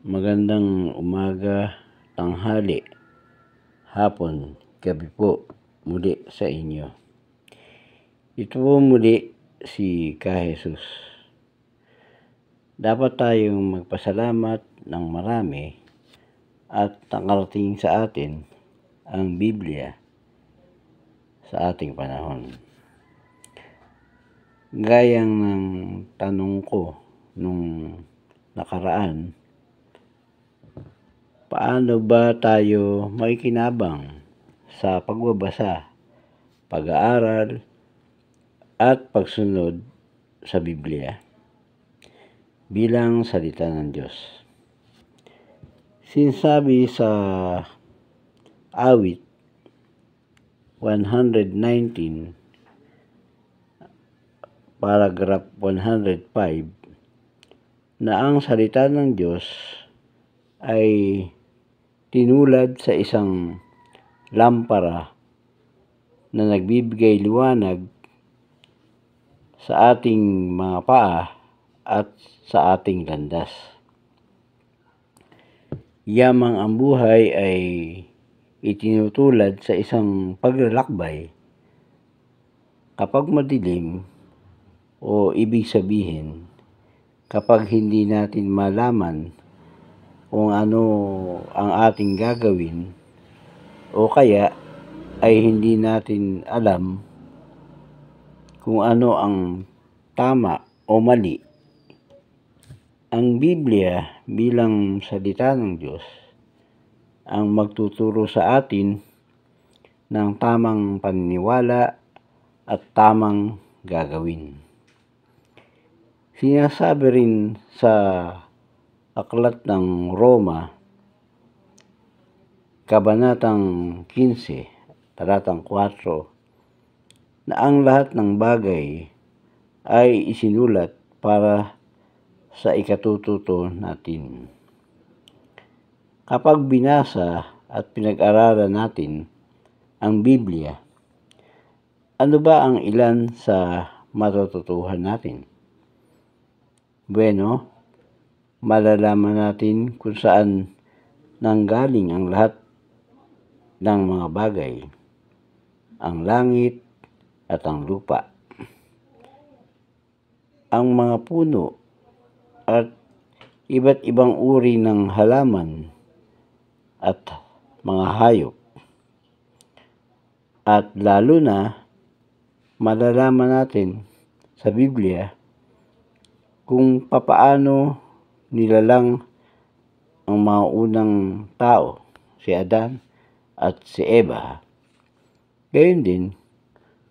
Magandang umaga, tanghali, hapon, gabi po muli sa inyo. Ito po muli si Ka Jesus. Dapat tayong magpasalamat ng marami at nakarating sa atin ang Biblia sa ating panahon. Gayang ng tanong ko nung nakaraan, paano ba tayo makikinabang sa pagbabasa, pag-aaral, at pagsunod sa Biblia bilang salita ng Diyos? Sinasabi sa awit 119, paragraph 105, na ang salita ng Diyos ay tinulad sa isang lampara na nagbibigay liwanag sa ating mga paa at sa ating landas. Yamang ang buhay ay itinutulad sa isang paglalakbay kapag madilim, o ibig sabihin kapag hindi natin malaman kung ano ang ating gagawin, o kaya ay hindi natin alam kung ano ang tama o mali. Ang Biblia bilang salita ng Diyos ang magtuturo sa atin ng tamang paniniwala at tamang gagawin. Sinasabi rin sa Aklat ng Roma, Kabanatang 15, Talatang 4, na ang lahat ng bagay ay isinulat para sa ikatututo natin. Kapag binasa at pinag-aralan natin ang Biblia, ano ba ang ilan sa matututuhan natin? Bueno, malalaman natin kung saan nanggaling ang lahat ng mga bagay, ang langit at ang lupa, ang mga puno at iba't ibang uri ng halaman at mga hayop. At lalo na, malalaman natin sa Biblia kung papaano nilalang ang mga unang tao, si Adan at si Eva. Gayon din,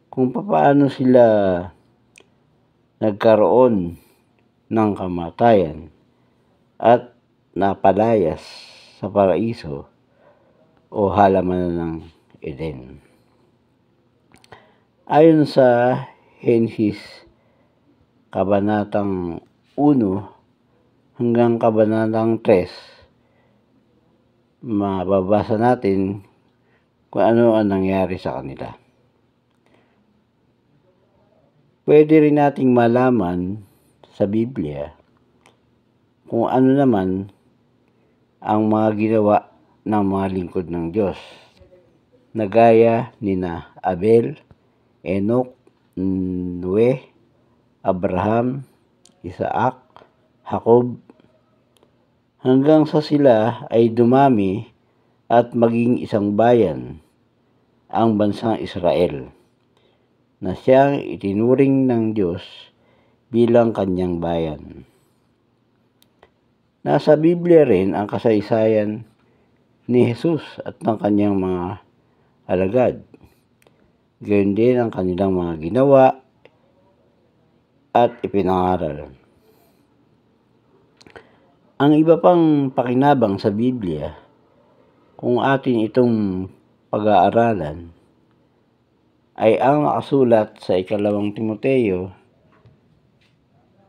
kung papaano sila nagkaroon ng kamatayan at napalayas sa paraiso o halamanan ng Eden. Ayon sa Genesis Kabanatang 1 hanggang Kabanatang 3, mababasa natin kung ano ang nangyari sa kanila. Pwede rin nating malaman sa Biblia kung ano naman ang mga ginawa ng mga lingkod ng Diyos, na gaya nina Abel, Enoch, Noe, Abraham, Isaac, Jacob, hanggang sa sila ay dumami at maging isang bayan, ang bansang Israel, na siyang itinuring ng Diyos bilang kanyang bayan. Nasa Biblia rin ang kasaysayan ni Jesus at ng kanyang mga alagad. Gayon din ang kanilang mga ginawa at ipinangaral. Ang iba pang pakinabang sa Biblia, kung atin itong pag-aaralan, ay ang nakasulat sa 2 Timoteo,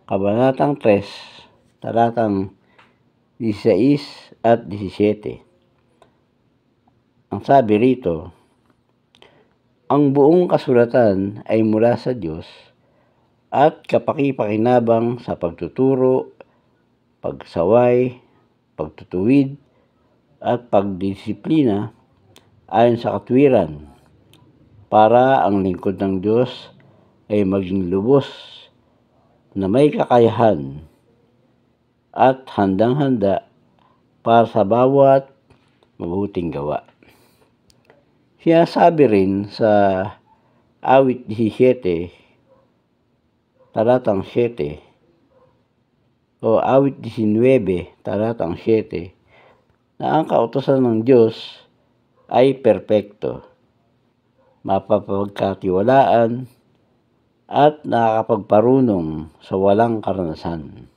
Kabanatang 3, Talatang 16 at 17. Ang sabi rito, ang buong kasulatan ay mula sa Diyos at kapaki-pakinabang sa pagtuturo, pagsaway, pagtutuwid, at pagdisiplina ayon sa katwiran para ang lingkod ng Diyos ay maging lubos na may kakayahan at handang-handa para sa bawat mabuting gawa. Sinasabi rin sa awit 17, talatang 7, o awit 19, talatang 7, na ang kautusan ng Diyos ay perpekto, mapapagkatiwalaan, at nakakapagparunong sa walang karanasan.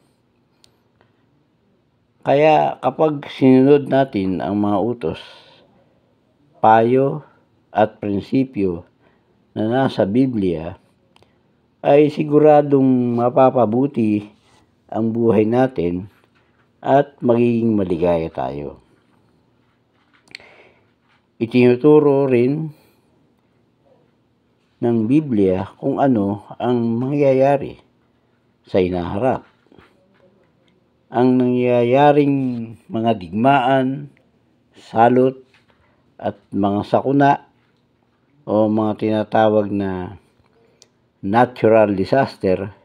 Kaya kapag sinunod natin ang mga utos, payo at prinsipyo na nasa Biblia, ay siguradong mapapabuti ang buhay natin at magiging maligaya tayo. Itinuturo rin ng Biblia kung ano ang mangyayari sa hinaharap. Ang nangyayaring mga digmaan, salot, at mga sakuna o mga tinatawag na natural disaster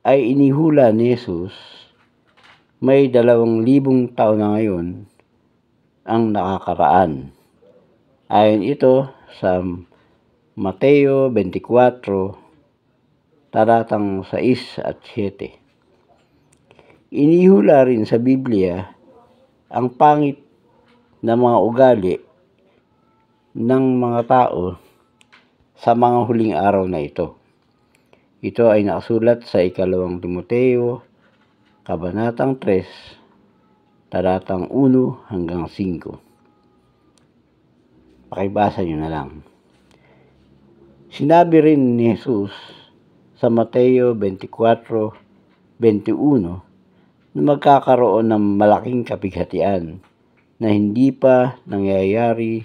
ay inihula ni Jesus may 2,000 taon na ngayon ang nakakaraan. Ayon ito sa Mateo 24, talatang 6 at 7. Inihula rin sa Biblia ang pangit na mga ugali ng mga tao sa mga huling araw na ito. Ito ay nakasulat sa 2 Timoteo, Kabanatang 3, talatang 1 hanggang 5. Pakibasa nyo na lang. Sinabi rin ni Jesus sa Mateo 24:21 na magkakaroon ng malaking kapighatian na hindi pa nangyayari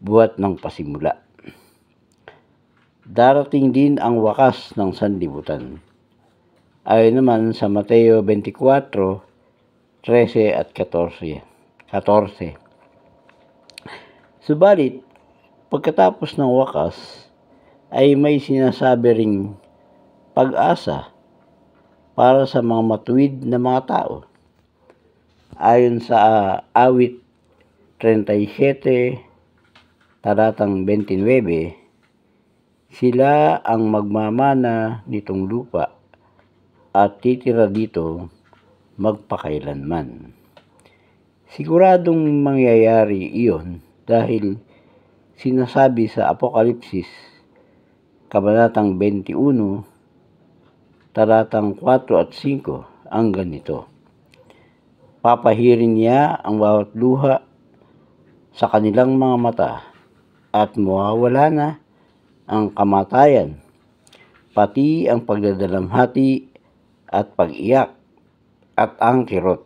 buhat ng pasimula. Darating din ang wakas ng sanlibutan. Ayon naman sa Mateo 24:13 at 14. Subalit, pagkatapos ng wakas, ay may sinasabi ring pag-asa para sa mga matuwid na mga tao. Ayon sa awit 37, talatang 29, sila ang magmamana nitong lupa at titira dito magpakailanman. Siguradong mangyayari iyon dahil sinasabi sa Apokalipsis, Kabanatang 21, talatang 4 at 5, ang ganito. Papahirin niya ang bawat luha sa kanilang mga mata at mawawala na ang kamatayan, pati ang pagdadalamhati at pag-iyak at ang kirot.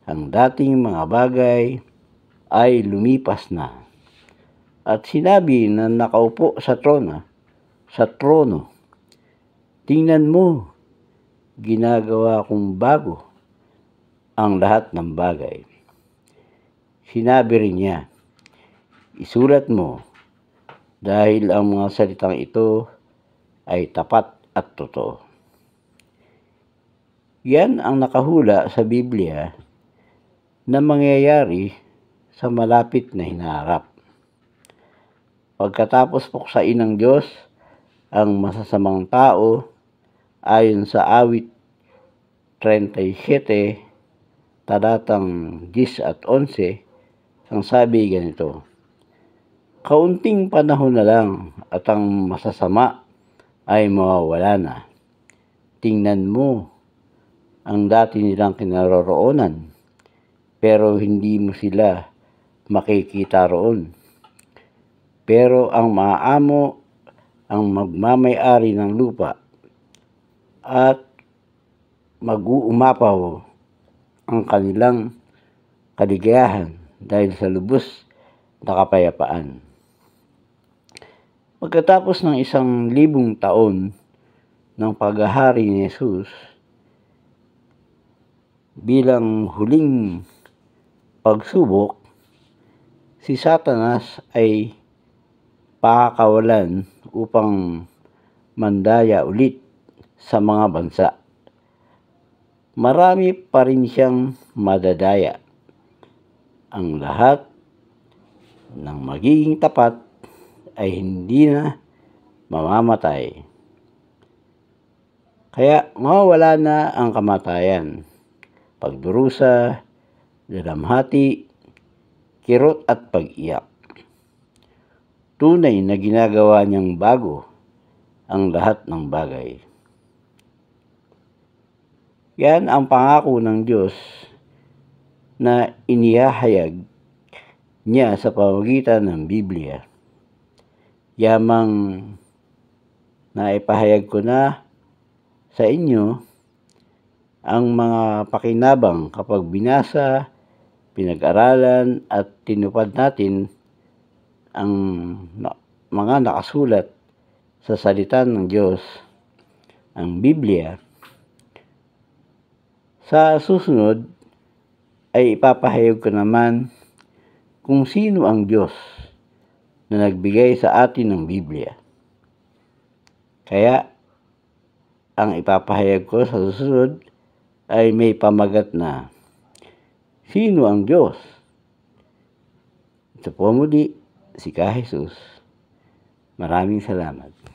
Ang dating mga bagay ay lumipas na. At sinabi na nakaupo sa trono, tingnan mo, ginagawa kong bago ang lahat ng bagay. Sinabi rin niya, isulat mo, dahil ang mga salitang ito ay tapat at totoo. Yan ang nakahula sa Biblia na mangyayari sa malapit na hinaharap. Pagkatapos puksain ng Diyos ang masasamang tao, ayon sa awit 37, talatang 10 at 11, ang sabi ganito, kaunting panahon na lang at ang masasama ay mawawala na. Tingnan mo ang dati nilang kinaroroonan, pero hindi mo sila makikita roon. Pero ang maaamo ang magmamay-ari ng lupa at mag-uumapaw ang kanilang kaligayahan dahil sa lubos na kapayapaan. Pagkatapos ng 1,000 taon ng paghahari ni Jesus, bilang huling pagsubok, si Satanas ay pakakawalan upang mandaya ulit sa mga bansa. Marami pa rin siyang madadaya. Ang lahat ng magiging tapat ay hindi na mamamatay. Kaya mawawala na ang kamatayan, pagdurusa, dalamhati, kirot at pag-iyak. Tunay na ginagawa niyang bago ang lahat ng bagay. Yan ang pangako ng Diyos na inihahayag niya sa pamamagitan ng Biblia. Yamang naipahayag ko na sa inyo ang mga pakinabang kapag binasa, pinag-aralan at tinupad natin ang mga nakasulat sa salita ng Diyos, ang Biblia. Sa susunod ay ipapahayag ko naman kung sino ang Diyos na nagbigay sa atin ng Biblia. Kaya ang ipapahayag ko sa susunod ay may pamagat na, sino ang Diyos? Ito po muli, si Ka Jesus. Maraming salamat.